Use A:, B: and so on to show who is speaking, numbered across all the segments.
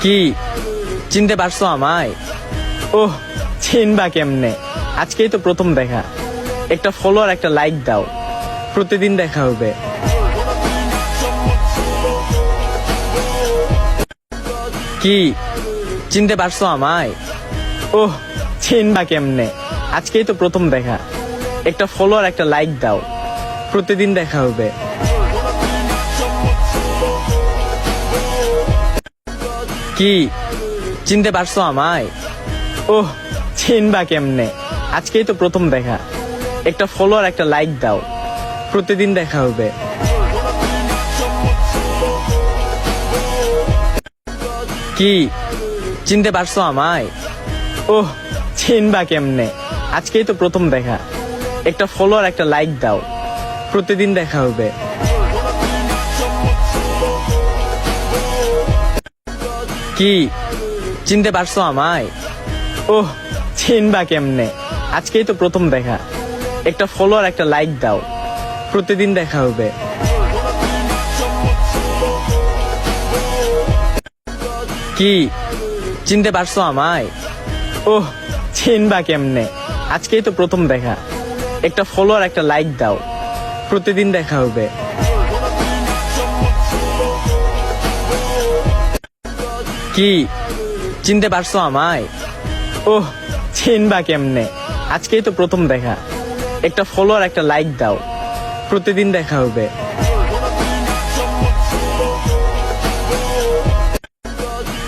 A: কি চিনতে পারছো আমায়? ওহ, চিনবা কেমনে? আজকেই তো প্রথম দেখা। একটা ফলো আর একটা লাইক দাও, প্রতিদিন দেখা হবে। কি চিনতে পারছো আমায়? ওহ, চিনবা কেমনে? আজকেই তো প্রথম দেখা। একটা ফলো আর একটা লাইক দাও, প্রতিদিন দেখা হবে। কি চিনতে পারছো আমায়? ওহ, চিনবা কেমনে? আজকেই তো প্রথম দেখা। একটা ফলো আর একটা লাইক দাও, প্রতিদিন দেখা হবে। কি চিনতে পারছো আমায়? ওহ, চিনবা কেমনে? আজকেই তো প্রথম দেখা। একটা ফলো আর একটা লাইক দাও, প্রতিদিন দেখা হবে। কি চিনতে পারছো আমায়? ওহ, চিনবা কেমনে? আজকেই তো প্রথম দেখা। একটা ফলো আর একটা লাইক দাও, প্রতিদিন দেখা হবে। কি চিনতে পারছো আমায়? ওহ, চিনবা কেমনে? আজকেই তো প্রথম দেখা। একটা ফলো আর একটা লাইক দাও, প্রতিদিন দেখা হবে। কি চিনতে পারছো আমায়? ওহ, চিনবা কেমনে? আজকেই তো প্রথম দেখা। একটা ফলো আর একটা লাইক দাও, প্রতিদিন দেখা হবে।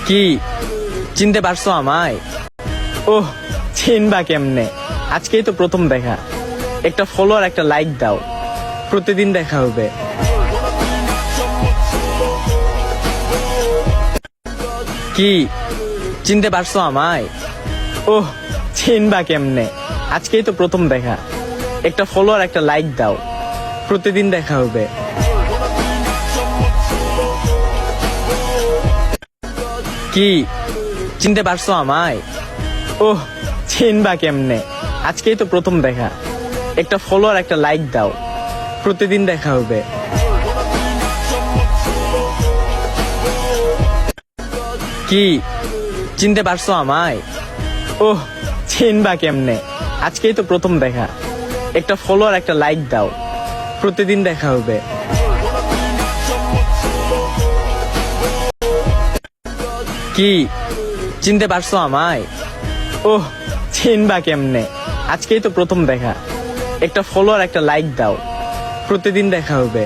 A: কি চিনতে পারছো আমায়? ওহ, চিনবা কেমনে? আজকেই তো প্রথম দেখা। একটা ফলো আর একটা লাইক দাও, প্রতিদিন দেখা হবে। কি চিনতে পারছো আমায়? ওহ, চিনবা কেমনে? আজকেই তো প্রথম দেখা। একটা ফলো আর একটা লাইক দাও, প্রতিদিন দেখা হবে। কি চিনতে পারছো আমায়? ওহ, চিনবা কেমনে? আজকেই তো প্রথম দেখা। একটা ফলো আর একটা লাইক দাও, প্রতিদিন দেখা হবে। কি চিনতে পারছো আমায়? ওহ, চিনবা কেমনে? আজকেই তো প্রথম দেখা। একটা ফলো আর একটা লাইক দাও, প্রতিদিন দেখা হবে। কি চিনতে পারছো আমায়? ওহ, চিনবা কেমনে? আজকেই তো প্রথম দেখা। একটা ফলো আর একটা লাইক দাও, প্রতিদিন দেখা হবে।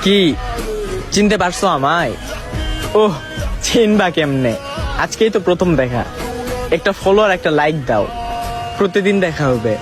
A: কি চিনতে পারছো আমায়? ওহ, চিনবা কেমনে? আজকেই তো প্রথম দেখা। একটা ফলো আর একটা লাইক দাও, প্রতিদিন দেখা হবে।